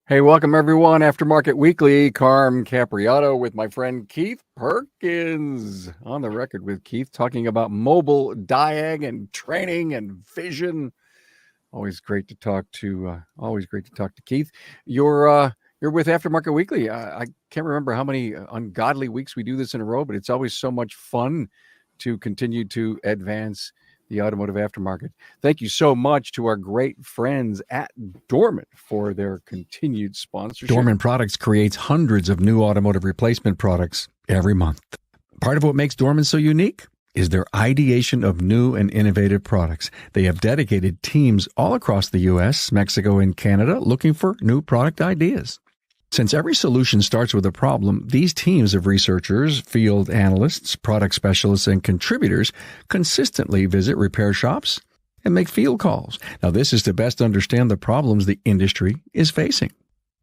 Hey, welcome everyone. Aftermarket Weekly, Carm Capriotto with my friend Keith Perkins. On the record with Keith, talking about mobile diag and training and vision. Always great to talk to. Keith. You're with Aftermarket Weekly. I can't remember how many ungodly weeks we do this in a row, but it's always so much fun to continue to advance the automotive aftermarket. Thank you so much to our great friends at Dorman for their continued sponsorship. Dorman Products creates hundreds of new automotive replacement products every month. Part of what makes Dorman so unique is their ideation of new and innovative products. They have dedicated teams all across the U.S., Mexico, and Canada looking for new product ideas. Since every solution starts with a problem, these teams of researchers, field analysts, product specialists, and contributors consistently visit repair shops and make field calls. Now, this is to best understand the problems the industry is facing.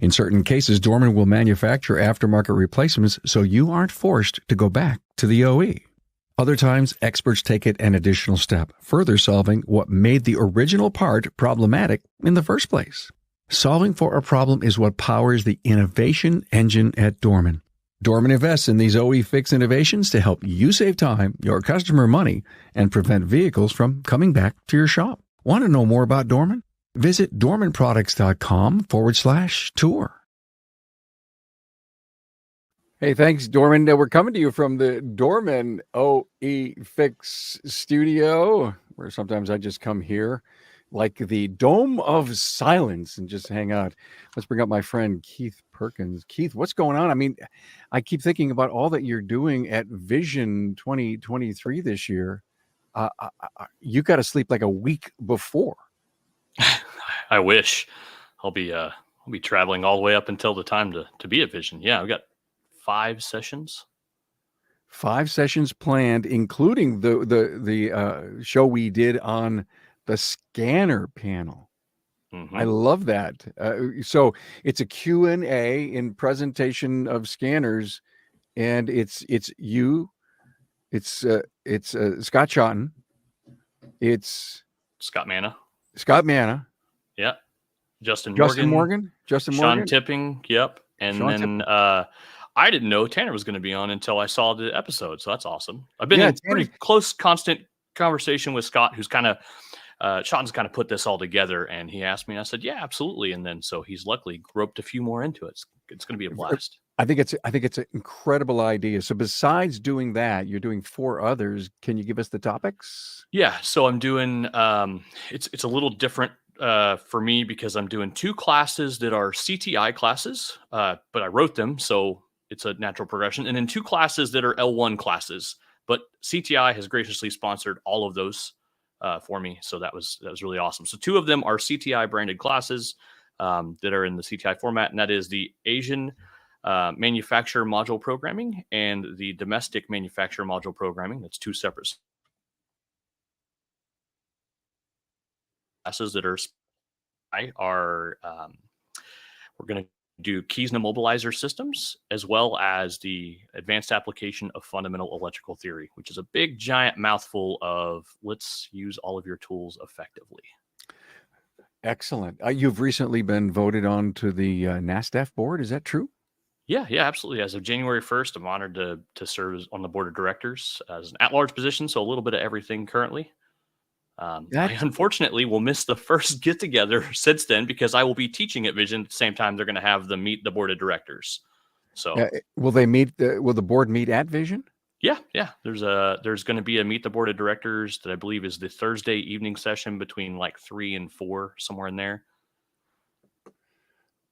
In certain cases, Dorman will manufacture aftermarket replacements so you aren't forced to go back to the OE. Other times, experts take it an additional step, further solving what made the original part problematic in the first place. Solving for a problem is what powers the innovation engine at Dorman. Dorman invests in these OE fix innovations to help you save time, your customer money, and prevent vehicles from coming back to your shop. Want to know more about Dorman? Visit dormanproducts.com/tour. Hey, thanks, Dorman. We're coming to you from the Dorman OE Fix studio, where sometimes I just come here like the Dome of Silence and just hang out. Let's bring up my friend Keith Perkins. Keith, what's going on? I mean, I keep thinking about all that you're doing at Vision 2023 this year. You got to sleep like a week before. I wish. I'll be traveling all the way up until the time to be at Vision. Yeah, I've got 5 sessions. 5 sessions planned, including the show we did on the scanner panel. Mm-hmm. I love that. So it's a Q&A in presentation of scanners, and it's you, it's Scott Schotten, it's Scott Manna. Yeah. Justin Morgan. Sean Tipping. Yep. And Sean then I didn't know Tanner was going to be on until I saw the episode. So that's awesome. I've been in pretty close, constant conversation with Scott, who's kind of Sean's kind of put this all together, and he asked me, and I said, yeah, absolutely. And then, so he's luckily roped a few more into it. It's going to be a blast. I think it's an incredible idea. So besides doing that, you're doing 4 others. Can you give us the topics? Yeah. So I'm doing, it's a little different for me because I'm doing 2 classes that are CTI classes, but I wrote them. So it's a natural progression. And then 2 classes that are L1 classes, but CTI has graciously sponsored all of those for me. So that was really awesome. So 2 of them are CTI branded classes that are in the CTI format. And that is the Asian manufacturer module programming and the domestic manufacturer module programming. That's 2 separate classes that are we're going to do keys and immobilizer systems, as well as the advanced application of fundamental electrical theory, which is a big giant mouthful of let's use all of your tools effectively. Excellent. You've recently been voted on to the Nasda Board. Is that true? Yeah, absolutely. As of January 1st, I'm honored to serve on the board of directors as an at-large position. So a little bit of everything currently. I unfortunately will miss the first get-together since then because I will be teaching at Vision at the same time they're going to have the meet the board of directors. So will they meet? Will the board meet at Vision? Yeah. There's going to be a meet the board of directors that I believe is the Thursday evening session between like 3 and 4, somewhere in there.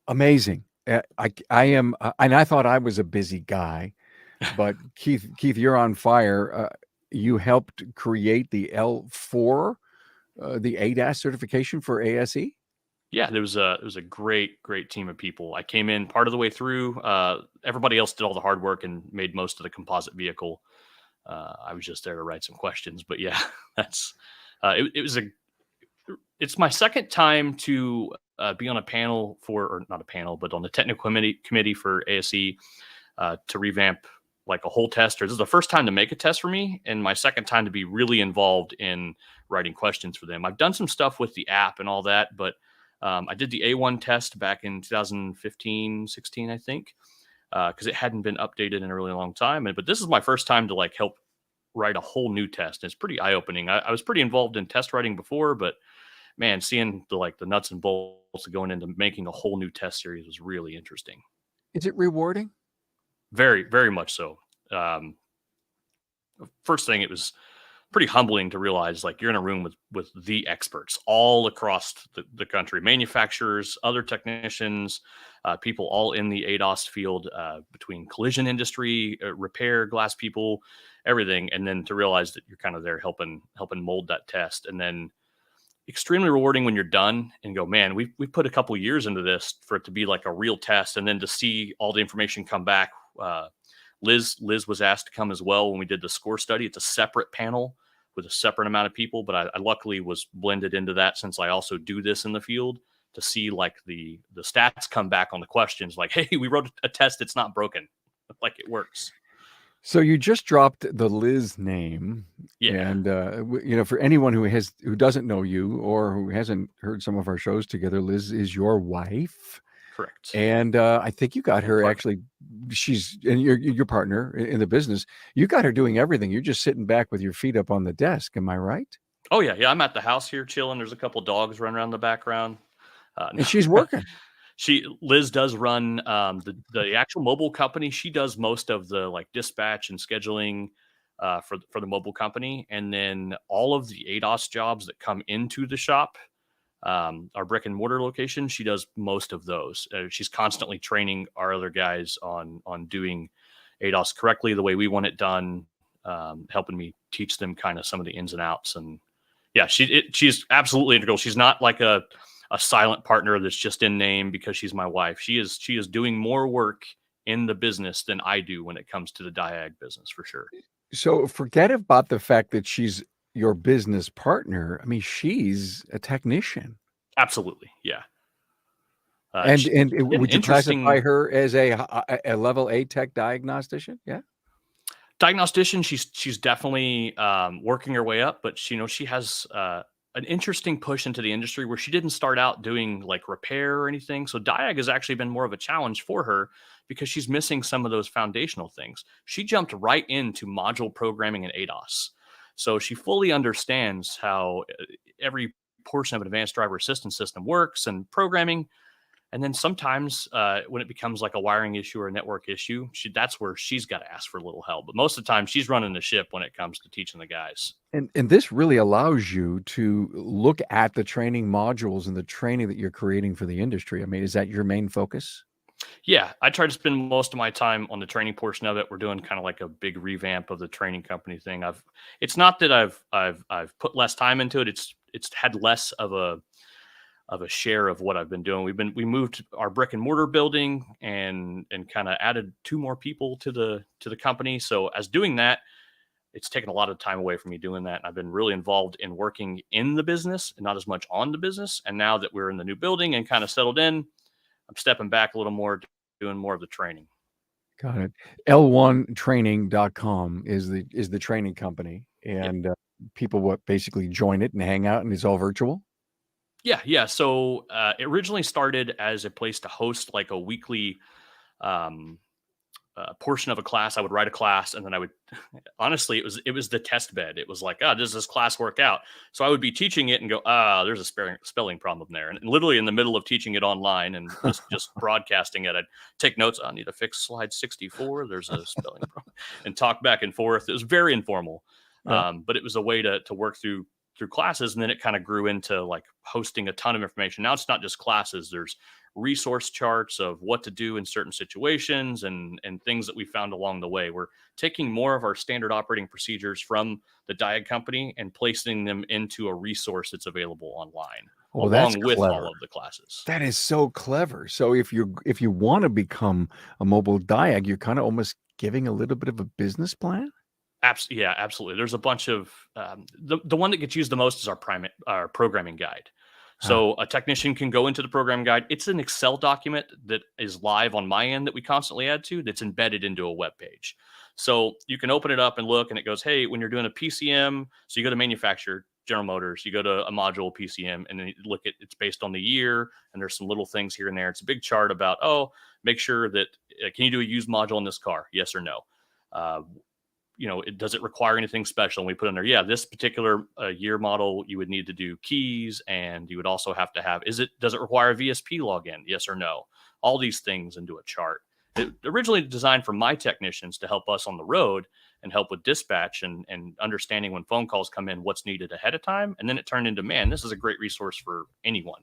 Amazing. I am, and I thought I was a busy guy, but Keith, you're on fire. You helped create the L4, the ADAS certification for ASE. Yeah, there was a great team of people. I came in part of the way through. Everybody else did all the hard work and made most of the composite vehicle. I was just there to write some questions, but yeah, that's it's my second time to be on a panel or not a panel, but on the technical committee for ASE to revamp like a whole tester. This is the first time to make a test for me, and my second time to be really involved in writing questions for them. I've done some stuff with the app and all that, but I did the A1 test back in 2015, 16, I think, because it hadn't been updated in a really long time. But this is my first time to like help write a whole new test. It's pretty eye-opening. I was pretty involved in test writing before, but man, seeing the nuts and bolts of going into making a whole new test series was really interesting. Is it rewarding? Very, very much so. First thing, it was pretty humbling to realize like you're in a room with the experts all across the country, manufacturers, other technicians, people all in the ADAS field, between collision industry, repair, glass people, everything. And then to realize that you're kind of there helping mold that test. And then extremely rewarding when you're done and go, man, we put a couple years into this for it to be like a real test. And then to see all the information come back. Liz was asked to come as well when we did the score study. It's a separate panel with a separate amount of people, but I luckily was blended into that since I also do this in the field to see like the stats come back on the questions like, hey, we wrote a test that's not broken. Like it works. So you just dropped the Liz name. Yeah. And, for anyone who doesn't know you or who hasn't heard some of our shows together, Liz is your wife. Correct. And I think you got her actually, she's your partner in the business. You got her doing everything. You're just sitting back with your feet up on the desk. Am I right? Oh yeah. Yeah. I'm at the house here chilling. There's a couple dogs running around the background. And she's working. Liz does run the actual mobile company. She does most of the like dispatch and scheduling for the mobile company. And then all of the ADAS jobs that come into the shop, our brick and mortar location, she does most of those. She's constantly training our other guys on doing ADAS correctly, the way we want it done, helping me teach them kind of some of the ins and outs. And yeah, she's absolutely integral. She's not like a silent partner that's just in name because she's my wife. She is doing more work in the business than I do when it comes to the Diag business, for sure. So forget about the fact that she's your business partner. I mean, she's a technician. Absolutely. Yeah. And would you classify her as a level A tech diagnostician? Yeah. Diagnostician. She's definitely working her way up, but she has an interesting push into the industry where she didn't start out doing like repair or anything. So Diag has actually been more of a challenge for her because she's missing some of those foundational things. She jumped right into module programming and ADAS. So she fully understands how every portion of an advanced driver assistance system works and programming. And then sometimes when it becomes like a wiring issue or a network issue, that's where she's got to ask for a little help. But most of the time she's running the ship when it comes to teaching the guys. And this really allows you to look at the training modules and the training that you're creating for the industry. I mean, is that your main focus? Yeah, I try to spend most of my time on the training portion of it. We're doing kind of like a big revamp of the training company thing. It's not that I've put less time into it. It's had less of a share of what I've been doing. We moved our brick and mortar building and kind of added 2 more people to the company. So as doing that, it's taken a lot of time away from me doing that. And I've been really involved in working in the business and not as much on the business. And now that we're in the new building and kind of settled in, I'm stepping back a little more, doing more of the training. Got it. L1training.com is the training company, and people basically join it and hang out, and it's all virtual. Yeah. So it originally started as a place to host like a weekly portion of a class. I would write a class, and then I would honestly, it was the test bed. It was like, does this class work out? So I would be teaching it and go, there's a spelling problem there. And literally in the middle of teaching it online and just broadcasting it, I'd take notes. I need to fix slide 64. There's a spelling problem, and talk back and forth. It was very informal, but it was a way to work through classes. And then it kind of grew into like hosting a ton of information. Now it's not just classes. There's resource charts of what to do in certain situations and things that we found along the way. We're taking more of our standard operating procedures from the Diag company and placing them into a resource that's available online, along with all of the classes. That is so clever. So if you want to become a mobile Diag, you're kind of almost giving a little bit of a business plan. Yeah, absolutely. There's a bunch of the one that gets used the most is our programming guide. So a technician can go into the program guide. It's an Excel document that is live on my end that we constantly add to, that's embedded into a web page. So you can open it up and look, and it goes, hey, when you're doing a PCM, so you go to manufacturer, General Motors, you go to a module PCM, and then you look at it's based on the year, and there's some little things here and there. It's a big chart about, make sure that can you do a used module in this car? Yes or no. Does it require anything special? And we put in there, yeah, this particular year model, you would need to do keys, and you would also have to have, does it require a VSP login? Yes or no? All these things into a chart. It originally designed for my technicians to help us on the road and help with dispatch and understanding when phone calls come in, what's needed ahead of time. And then it turned into, man, this is a great resource for anyone.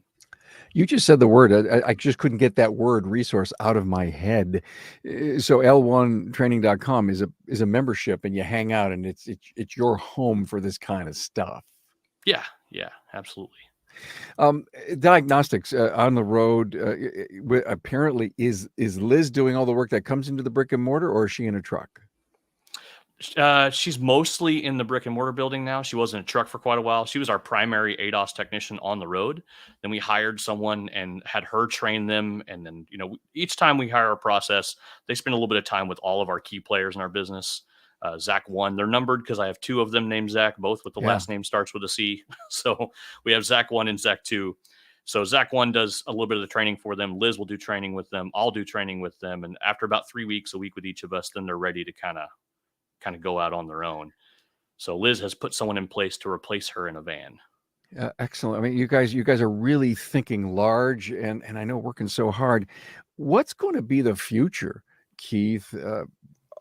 You just said the word. I just couldn't get that word resource out of my head. So L1training.com is a membership, and you hang out, and it's your home for this kind of stuff. Yeah, absolutely. Diagnostics on the road. Apparently, is Liz doing all the work that comes into the brick and mortar, or is she in a truck? She's mostly in the brick and mortar building now. She was in a truck for quite a while. She was our primary ADOS technician on the road. Then we hired someone and had her train them. And then, each time we hire a process, they spend a little bit of time with all of our key players in our business. Zach 1, they're numbered because I have 2 of them named Zach, both with the last name starts with a C. So we have Zach 1 and Zach 2. So Zach 1 does a little bit of the training for them. Liz will do training with them. I'll do training with them. And after about 3 weeks, a week with each of us, then they're ready to kind of go out on their own. So Liz has put someone in place to replace her in a van. Excellent. I mean, you guys are really thinking large, and I know working so hard. What's going to be the future, Keith,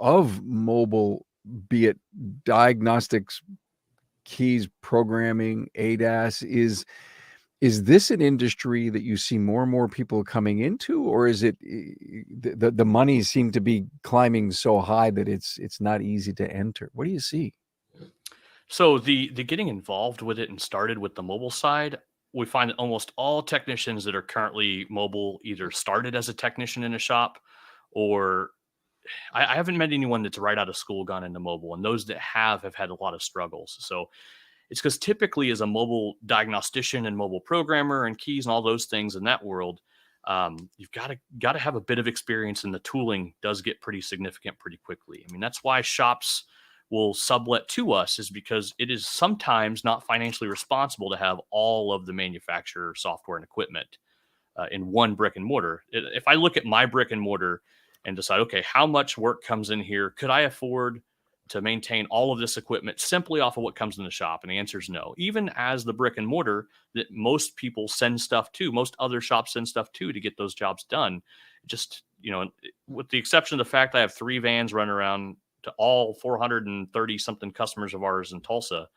of mobile, be it diagnostics, keys, programming, ADAS? Is this an industry that you see more and more people coming into, or is it the money seem to be climbing so high that it's not easy to enter? What do you see? So the getting involved with it and started with the mobile side, we find that almost all technicians that are currently mobile either started as a technician in a shop, or I haven't met anyone that's right out of school gone into mobile, and those that have had a lot of struggles. So it's because typically as a mobile diagnostician and mobile programmer and keys and all those things in that world, you've got to have a bit of experience, and the tooling does get pretty significant pretty quickly. I mean, that's why shops will sublet to us, is because it is sometimes not financially responsible to have all of the manufacturer software and equipment in one brick and mortar. If I look at my brick and mortar and decide, okay, how much work comes in here? Could I afford to maintain all of this equipment simply off of what comes in the shop? And the answer is no. Even as the brick and mortar that most people send stuff to, most other shops send stuff to get those jobs done. Just, with the exception of the fact I have 3 vans running around to all 430 something customers of ours in Tulsa,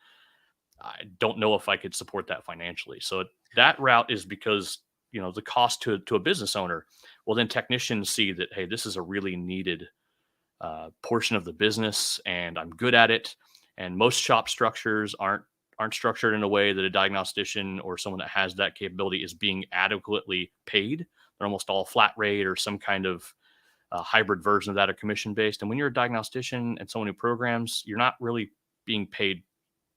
I don't know if I could support that financially. So that route is because, the cost to a business owner. Well, then technicians see that, hey, this is a really needed portion of the business, and I'm good at it. And most shop structures aren't structured in a way that a diagnostician or someone that has that capability is being adequately paid. They're almost all flat rate or some kind of hybrid version of that, or commission based. And when you're a diagnostician and someone who programs, you're not really being paid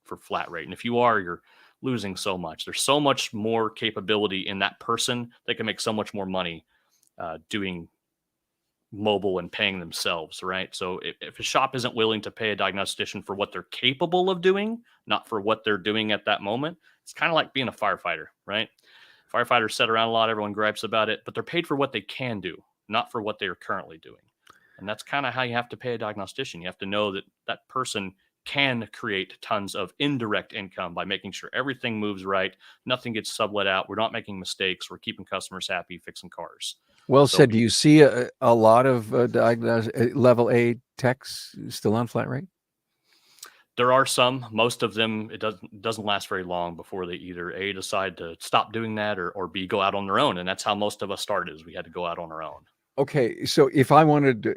for flat rate. And if you are, you're losing so much. There's so much more capability in that person. They can make so much more money doing mobile and paying themselves, right? So if a shop isn't willing to pay a diagnostician for what they're capable of doing, not for what they're doing at that moment, it's kind of like being a firefighter, right? Firefighters sit around a lot, everyone gripes about it, but they're paid for what they can do, not for what they are currently doing. And that's kind of how you have to pay a diagnostician. You have to know that that person can create tons of indirect income by making sure everything moves right, nothing gets sublet out, we're not making mistakes, we're keeping customers happy, fixing cars. Well said. Do you see a lot of level A techs still on flat rate? There are some. Most of them, it doesn't last very long before they either A, decide to stop doing that, or B, go out on their own. And that's how most of us started, is we had to go out on our own. Okay, so if I wanted to,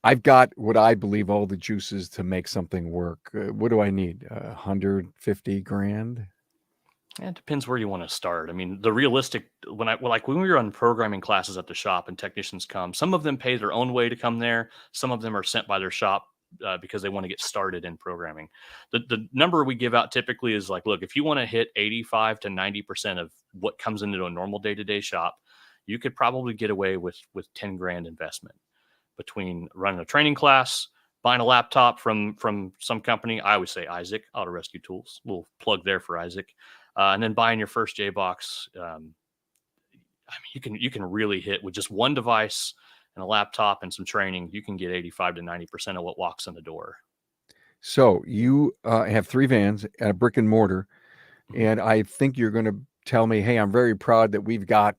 I've got what I believe all the juices to make something work. What do I need? 150 grand? It depends where you want to start. I mean, the realistic, when we run programming classes at the shop and technicians come, some of them pay their own way to come there. Some of them are sent by their shop because they want to get started in programming. The number we give out typically is like, look, if you want to hit 85 to 90% of what comes into a normal day-to-day shop, you could probably get away with 10 grand investment between running a training class, buying a laptop from some company, I always say Isaac Auto Rescue Tools. Little plug there for Isaac, and then buying your first J box. I mean, you can really hit with just one device and a laptop and some training. You can get 85 to 90% of what walks in the door. So you have 3 vans at a brick and mortar, and I think you're going to tell me, hey, I'm very proud that we've got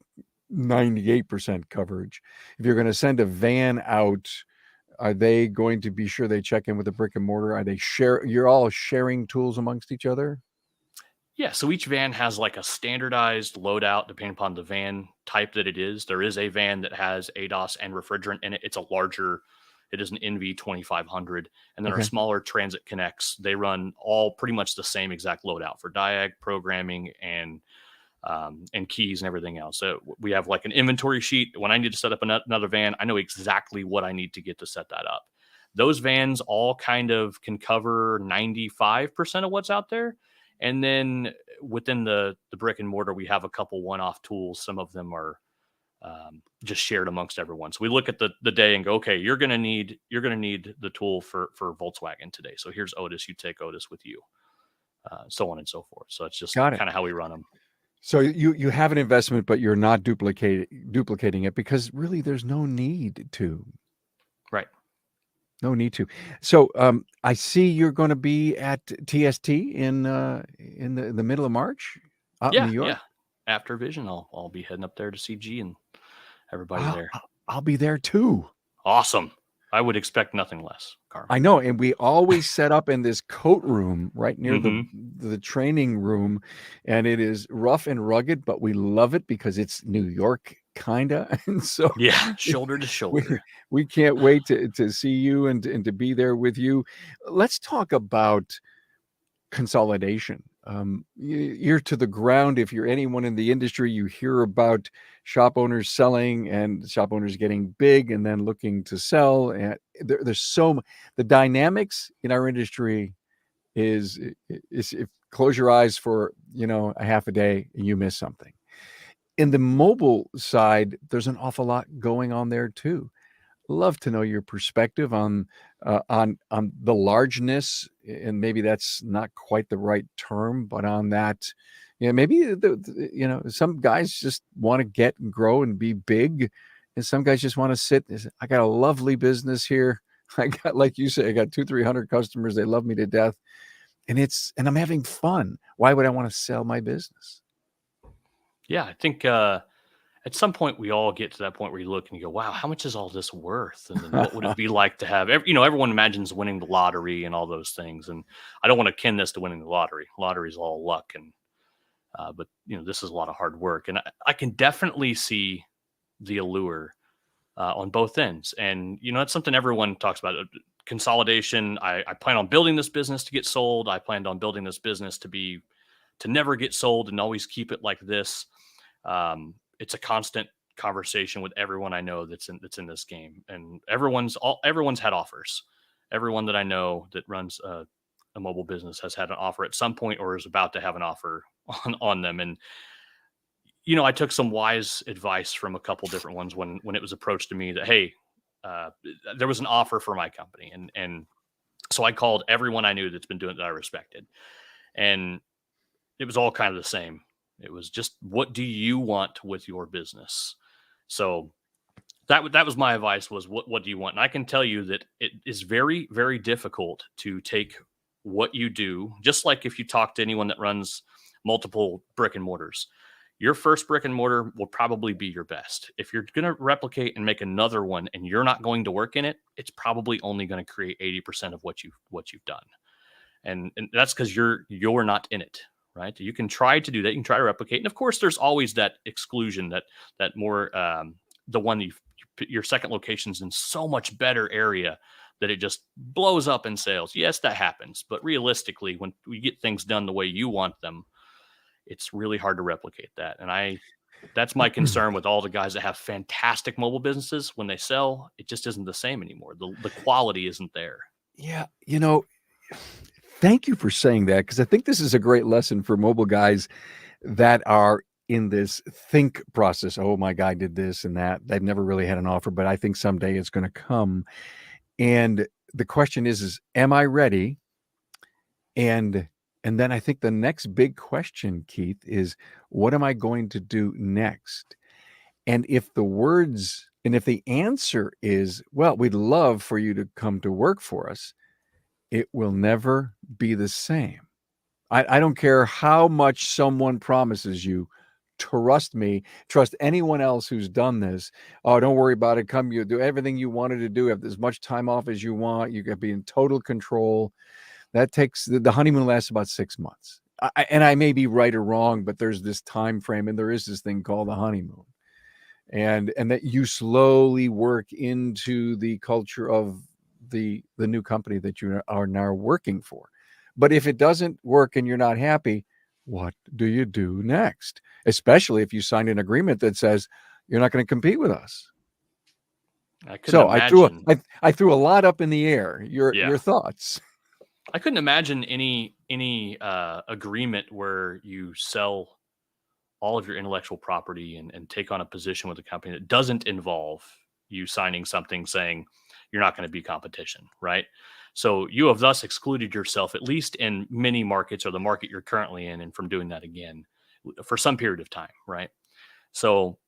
98% coverage. If you're going to send a van out, are they going to be sure they check in with the brick and mortar? Are they you're all sharing tools amongst each other? Yeah, so each van has like a standardized loadout depending upon the van type that it is. There is a van that has ADAS and refrigerant in it. It's a larger, it is an NV 2500. And then our smaller Transit Connects, they run all pretty much the same exact loadout for Diag, programming, and keys and everything else. So we have like an inventory sheet. When I need to set up another van, I know exactly what I need to get to set that up. Those vans all kind of can cover 95% of what's out there. And then within the brick and mortar, we have a couple one-off tools. Some of them are just shared amongst everyone. So we look at the day and go, okay, you're going to need the tool for Volkswagen today. So here's Otis. You take Otis with you, so on and so forth. So it's just kind of how we run them. So you have an investment, but you're not duplicating it because really there's no need to. Right. No need to. So I see you're going to be at TST in the middle of March out in New York. Yeah. After Vision, I'll be heading up there to see G and everybody there. I'll be there too. Awesome. I would expect nothing less, Carm. I know, and we always set up in this coat room right near the training room, and it is rough and rugged, but we love it because it's New York kinda, and so shoulder to shoulder. We can't wait to see you and to be there with you. Let's talk about consolidation. Ear to the ground. If you're anyone in the industry, you hear about shop owners selling and shop owners getting big and then looking to sell. And there's the dynamics in our industry is if close your eyes for a half a day and you miss something. In the mobile side, there's an awful lot going on there too. Love to know your perspective on the largeness, and maybe that's not quite the right term, but on that, maybe some guys just want to get and grow and be big, and some guys just want to sit. I got a lovely business here. I got, like you say, I got 200-300 customers. They love me to death, and I'm having fun. Why would I want to sell my business? Yeah, I think at some point we all get to that point where you look and you go, wow, how much is all this worth? And then what would it be like to have, everyone imagines winning the lottery and all those things. And I don't want to kin this to winning the lottery. Lottery is all luck. And, but this is a lot of hard work, and I can definitely see the allure on both ends. And, it's something everyone talks about. Consolidation. I plan on building this business to get sold. I planned on building this business to never get sold and always keep it like this. It's a constant conversation with everyone I know that's in this game, and everyone's had offers. Everyone that I know that runs a mobile business has had an offer at some point or is about to have an offer on them. And, I took some wise advice from a couple different ones when it was approached to me that, hey, there was an offer for my company. And so I called everyone I knew that's been doing it that I respected. And it was all kind of the same. It was just, what do you want with your business? So that was my advice, was what do you want? And I can tell you that it is very, very difficult to take what you do. Just like if you talk to anyone that runs multiple brick and mortars, your first brick and mortar will probably be your best. If you're going to replicate and make another one and you're not going to work in it, it's probably only going to create 80% of what you've done. And that's because you're not in it. Right. You can try to do that. You can try to replicate. And of course, there's always that exclusion that more the one your second location's in so much better area that it just blows up in sales. Yes, that happens. But realistically, when we get things done the way you want them, it's really hard to replicate that. And that's my concern with all the guys that have fantastic mobile businesses. When they sell, it just isn't the same anymore. The quality isn't there. Yeah. Thank you for saying that, because I think this is a great lesson for mobile guys that are in this think process. Oh, my guy did this and that. They've never really had an offer, but I think someday it's going to come. And the question is am I ready? And then I think the next big question, Keith, is what am I going to do next? And if the answer is, well, we'd love for you to come to work for us, it will never be the same. I don't care how much someone promises you. Trust me, trust anyone else who's done this. Oh, don't worry about it. Come, you do everything you wanted to do, have as much time off as you want. You can be in total control. That takes the honeymoon lasts about 6 months. And I may be right or wrong, but there's this time frame, and there is this thing called the honeymoon, and that you slowly work into the culture of the new company that you are now working for. But if it doesn't work and you're not happy, what do you do next? Especially if you signed an agreement that says you're not going to compete with us. I couldn't imagine. I threw a lot up in the air. Your thoughts? I couldn't imagine any agreement where you sell all of your intellectual property and take on a position with a company that doesn't involve you signing something saying you're not going to be competition, right? So you have thus excluded yourself, at least in many markets or the market you're currently in, and from doing that again for some period of time, right? So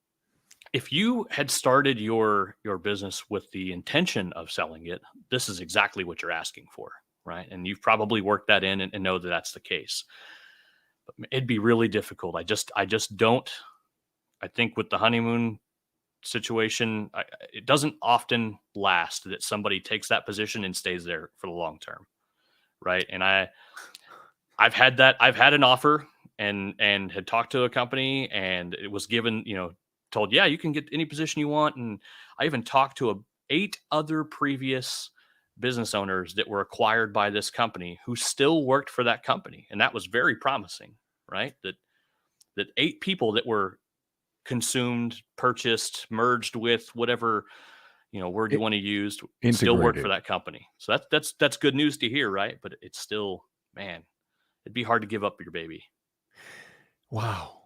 if you had started your business with the intention of selling it, this is exactly what you're asking for, right? And you've probably worked that in and know that that's the case. But it'd be really difficult. I just don't. I think with the honeymoon situation, it doesn't often last that somebody takes that position and stays there for the long term, right? And I've had an offer and had talked to a company, and it was given, told, yeah, you can get any position you want. And I even talked to 8 other previous business owners that were acquired by this company who still worked for that company, and that was very promising, right? That 8 people that were consumed, purchased, merged with, whatever word you want to use, still work for that company. So that's good news to hear, right? But it's still, man, it'd be hard to give up your baby. Wow.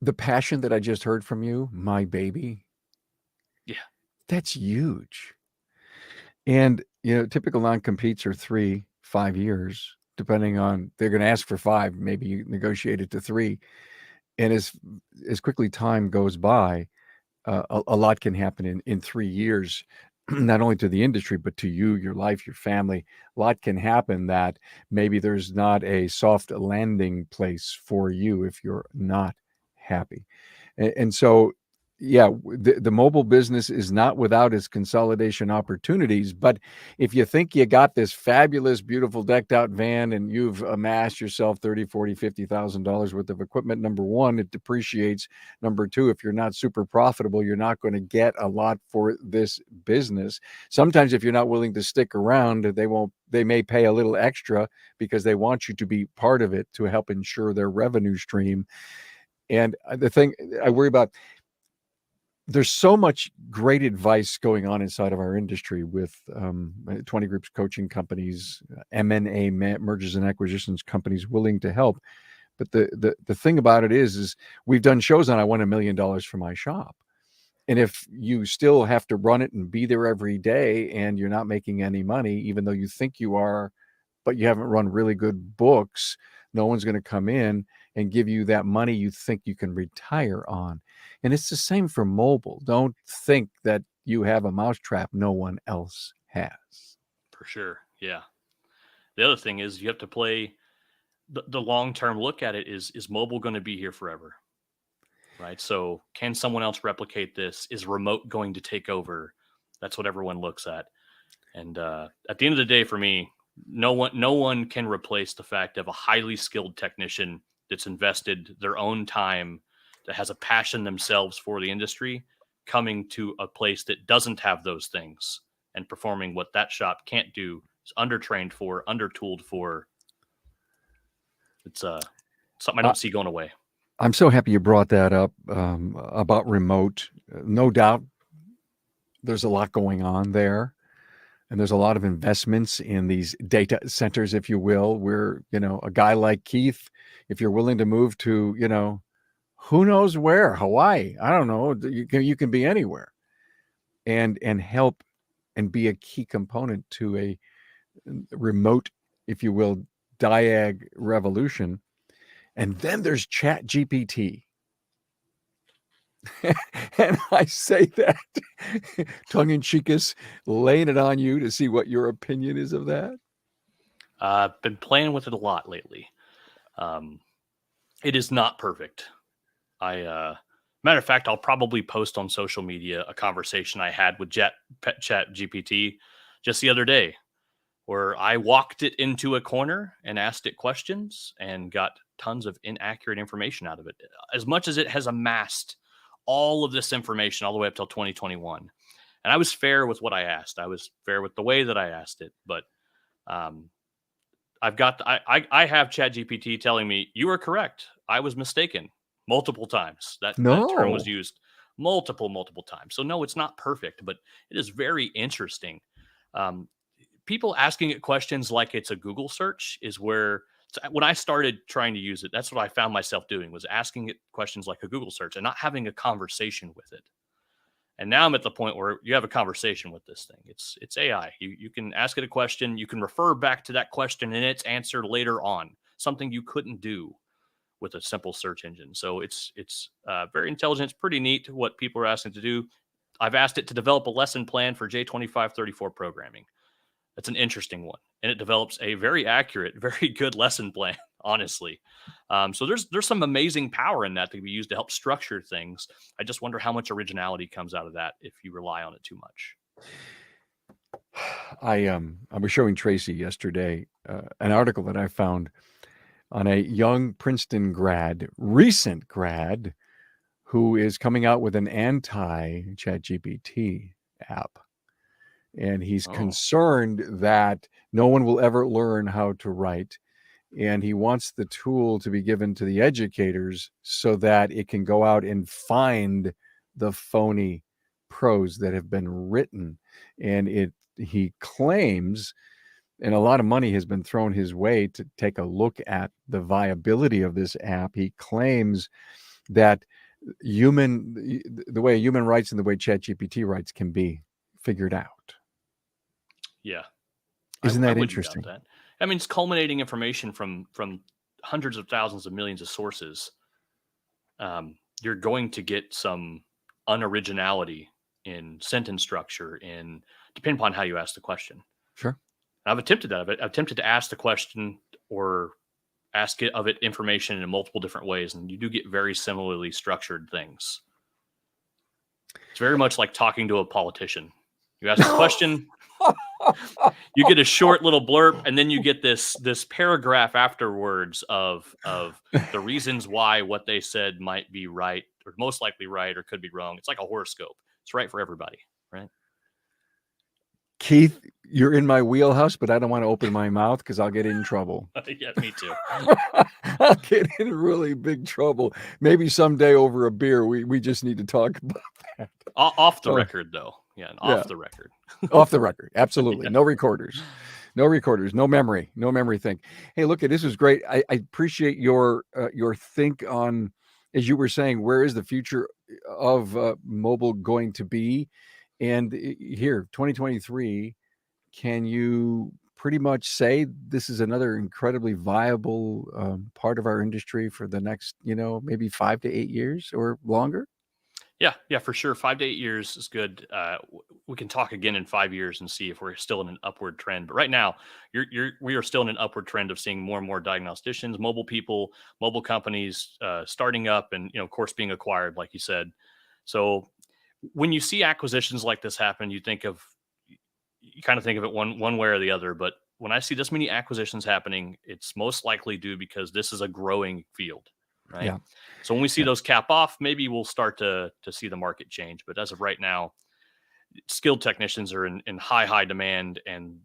The passion that I just heard from you, my baby. Yeah. That's huge. And typical non-competes are 3-5 years, depending on, they're going to ask for 5, maybe you negotiate it to 3. And as quickly time goes by, a lot can happen in 3 years, not only to the industry, but to you, your life, your family. A lot can happen that maybe there's not a soft landing place for you if you're not happy. And so, yeah, the mobile business is not without its consolidation opportunities. But if you think you got this fabulous, beautiful, decked out van and you've amassed yourself $30,000, $40,000, $50,000 worth of equipment, number one, it depreciates. Number two, if you're not super profitable, you're not going to get a lot for this business. Sometimes if you're not willing to stick around, they may pay a little extra because they want you to be part of it to help ensure their revenue stream. And the thing I worry about, there's so much great advice going on inside of our industry with 20 groups, coaching companies, M&A, mergers and acquisitions companies willing to help. But the thing about it is we've done shows on I won $1 million for my shop. And if you still have to run it and be there every day and you're not making any money, even though you think you are, but you haven't run really good books, no one's going to come in and give you that money you think you can retire on. And it's the same for mobile. Don't think that you have a mousetrap no one else has. For sure. Yeah. The other thing is you have to play the long-term look at it. Is mobile going to be here forever? Right. So can someone else replicate this? Is remote going to take over? That's what everyone looks at. And at the end of the day, for me, no one can replace the fact of a highly skilled technician that's invested their own time, that has a passion themselves for the industry, coming to a place that doesn't have those things and performing what that shop can't do, is undertrained for, undertooled for. It's something I don't see going away. I'm so happy you brought that up about remote. No doubt there's a lot going on there. And there's a lot of investments in these data centers, if you will, where, a guy like Keith, if you're willing to move to, who knows where, Hawaii, I don't know, you can be anywhere and help and be a key component to a remote, if you will, Diag revolution. And then there's Chat GPT. And I say that tongue-in-cheek, laying it on you to see what your opinion is of that. I've been playing with it a lot lately. It is not perfect. Matter of fact, I'll probably post on social media a conversation I had with Chat GPT just the other day, where I walked it into a corner and asked it questions and got tons of inaccurate information out of it. As much as it has amassed all of this information all the way up till 2021. And I was fair with what I asked. I was fair with the way that I asked it. But I have ChatGPT telling me, you are correct. I was mistaken multiple times. That term was used multiple times. So no, it's not perfect, but it is very interesting. People asking it questions like it's a Google search is where, when I started trying to use it, that's what I found myself doing, was asking it questions like a Google search and not having a conversation with it. And now I'm at the point where you have a conversation with this thing. It's AI. You can ask it a question. You can refer back to that question and its answer later on, something you couldn't do with a simple search engine. So it's very intelligent. It's pretty neat what people are asking to do. I've asked it to develop a lesson plan for J2534 programming. That's an interesting one. And it develops a very accurate, very good lesson plan, honestly. So there's some amazing power in that to be used to help structure things. I just wonder how much originality comes out of that if you rely on it too much. I was showing Tracy yesterday an article that I found on a young Princeton recent grad, who is coming out with an anti-Chat GPT app. And he's concerned that no one will ever learn how to write. And he wants the tool to be given to the educators so that it can go out and find the phony prose that have been written. And he claims, and a lot of money has been thrown his way to take a look at the viability of this app. He claims that the way a human writes and the way ChatGPT writes can be figured out. Yeah. Isn't that interesting? That. I mean, it's culminating information from hundreds of thousands of millions of sources. You're going to get some unoriginality in sentence structure, depending upon how you ask the question. Sure. I've attempted that. I've attempted to ask the question or ask it of it information in multiple different ways, and you do get very similarly structured things. It's very much like talking to a politician. You ask a question, you get a short little blurb, and then you get this paragraph afterwards of the reasons why what they said might be right, or most likely right, or could be wrong. It's like a horoscope. It's right for everybody, right? Keith, you're in my wheelhouse, but I don't want to open my mouth because I'll get in trouble. Yeah, me too. I'll get in really big trouble. Maybe someday over a beer, we just need to talk about that. Off the record, though. Yeah, off the record. Off the record. Absolutely. Yeah. No recorders. No memory thing. Hey, look, this was great. I appreciate your think on, as you were saying, where is the future of mobile going to be? And here, 2023, can you pretty much say this is another incredibly viable part of our industry for the next, maybe 5 to 8 years or longer? Yeah, for sure. 5 to 8 years is good. We can talk again in 5 years and see if we're still in an upward trend. But right now, we are still in an upward trend of seeing more and more diagnosticians, mobile people, mobile companies starting up, and of course being acquired, like you said. So when you see acquisitions like this happen, you kind of think of it one way or the other. But when I see this many acquisitions happening, it's most likely due because this is a growing field. Right. Yeah. So when we see those cap off, maybe we'll start to see the market change. But as of right now, skilled technicians are in high demand, and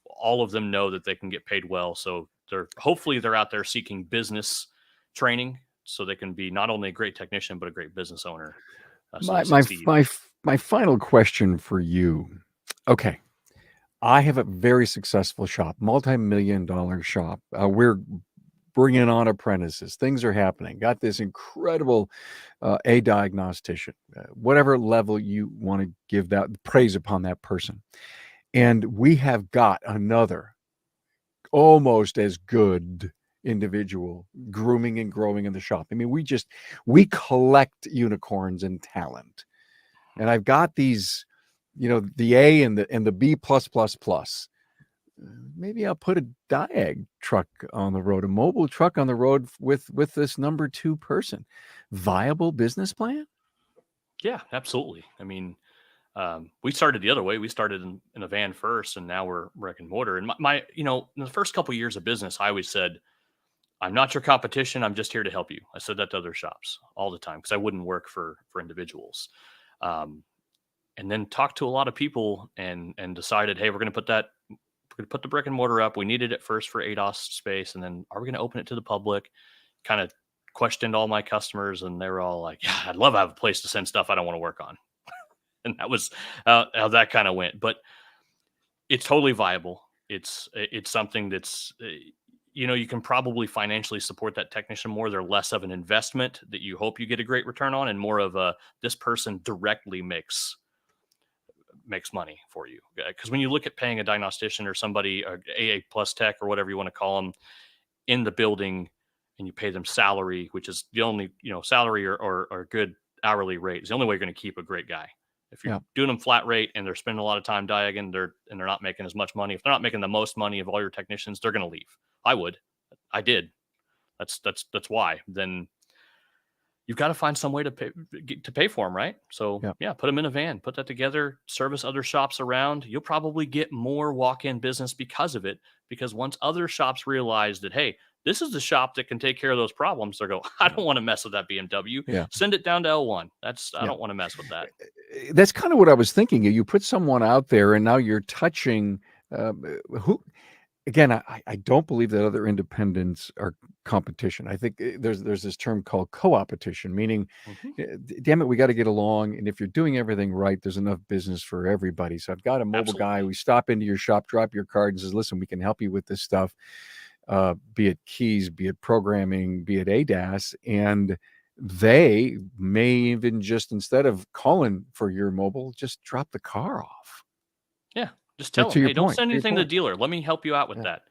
all of them know that they can get paid well. So hopefully they're out there seeking business training so they can be not only a great technician, but a great business owner. My final question for you. Okay. I have a very successful shop, multi-million-dollar shop. We're bringing on apprentices. Things are happening. Got this incredible a diagnostician, whatever level you want to give that praise upon that person. And we have got another almost as good individual grooming and growing in the shop. I mean, we collect unicorns and talent. And I've got these, the A and the B plus plus plus. Maybe I'll put a Diag truck on the road, a mobile truck on the road with this number 2 person. Viable business plan? Yeah, absolutely. I mean, we started the other way. We started in a van first, and now we're brick and mortar. And my in the first couple of years of business, I always said, I'm not your competition. I'm just here to help you. I said that to other shops all the time because I wouldn't work for individuals. And then talked to a lot of people and decided, hey, we're going to put the brick and mortar up. We needed it first for ADOS space, and then are we going to open it to the public? Kind of questioned all my customers, and they were all like, yeah, I'd love to have a place to send stuff I don't want to work on. And that was how that kind of went. But it's totally viable. It's something that's, you can probably financially support that technician more. They're less of an investment that you hope you get a great return on, and more of this person directly makes money for you. Because when you look at paying a diagnostician or somebody, AA plus tech or whatever you want to call them, in the building, and you pay them salary, which is the only, salary or good hourly rate is the only way you're going to keep a great guy. If you're doing them flat rate and they're spending a lot of time diagging, they're not making as much money. If they're not making the most money of all your technicians, they're going to leave. I did. That's why. Then you've got to find some way to pay for them, right? So put them in a van, put that together, service other shops around. You'll probably get more walk-in business because of it. Because once other shops realize that, hey, this is the shop that can take care of those problems, they'll go, I don't want to mess with that BMW. Yeah. Send it down to L1. I don't want to mess with that. That's kind of what I was thinking. You put someone out there, and now you're touching who. Again, I don't believe that other independents are competition. I think there's this term called co-opetition, meaning, damn it, we got to get along. And if you're doing everything right, there's enough business for everybody. So I've got a mobile guy. We stop into your shop, drop your card, and says, listen, we can help you with this stuff, be it keys, be it programming, be it ADAS. And they may even just, instead of calling for your mobile, just drop the car off. Yeah. Just tell them, hey, don't send anything to the dealer. Let me help you out with that.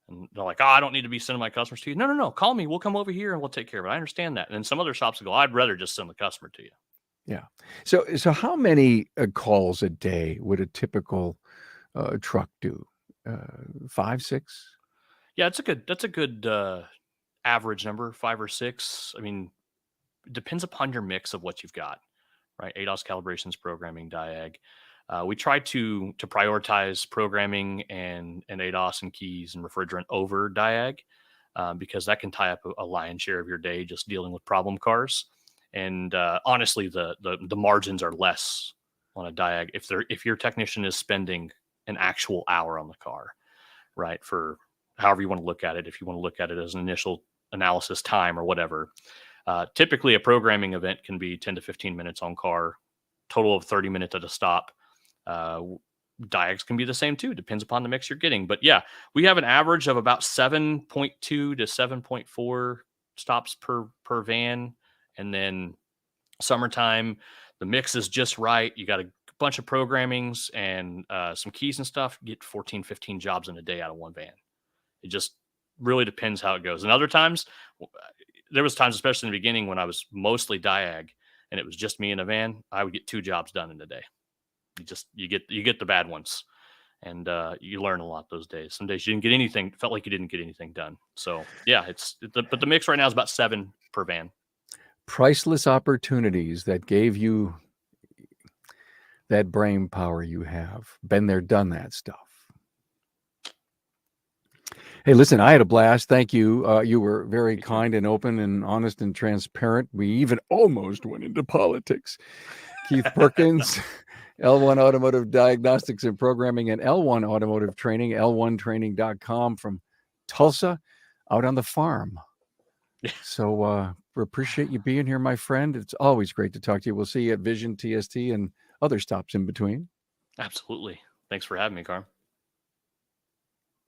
And they're like, I don't need to be sending my customers to you. No. Call me. We'll come over here and we'll take care of it. I understand that. And then some other shops will go, I'd rather just send the customer to you. Yeah. So how many calls a day would a typical truck do? 5, 6? Yeah, that's a good average number, 5 or 6. I mean, it depends upon your mix of what you've got, right? ADOS calibrations, programming, Diag. We try to prioritize programming and ADOS and keys and refrigerant over Diag because that can tie up a lion's share of your day just dealing with problem cars. And honestly, the margins are less on a Diag if your technician is spending an actual hour on the car, right? For however you want to look at it, if you want to look at it as an initial analysis time or whatever. Typically, a programming event can be 10 to 15 minutes on car, total of 30 minutes at a stop. Diags can be the same too, depends upon the mix you're getting. But yeah, we have an average of about 7.2 to 7.4 stops per van. And then summertime, the mix is just right. You got a bunch of programmings and some keys and stuff, get 14, 15 jobs in a day out of one van. It just really depends how it goes. And other times, there was times, especially in the beginning when I was mostly Diag and it was just me in a van, I would get 2 jobs done in a day. You get the bad ones, and you learn a lot those days. Some days you didn't get anything, felt like you didn't get anything done. So yeah, but the mix right now is about 7 per van. Priceless opportunities that gave you that brain power you have. Been there, done that stuff. Hey, listen, I had a blast. Thank you. You were very kind and open and honest and transparent. We even almost went into politics. Keith Perkins. L1 Automotive Diagnostics and Programming and L1 Automotive Training, L1training.com from Tulsa out on the farm. So we appreciate you being here, my friend. It's always great to talk to you. We'll see you at Vision, TST, and other stops in between. Absolutely. Thanks for having me, Carm.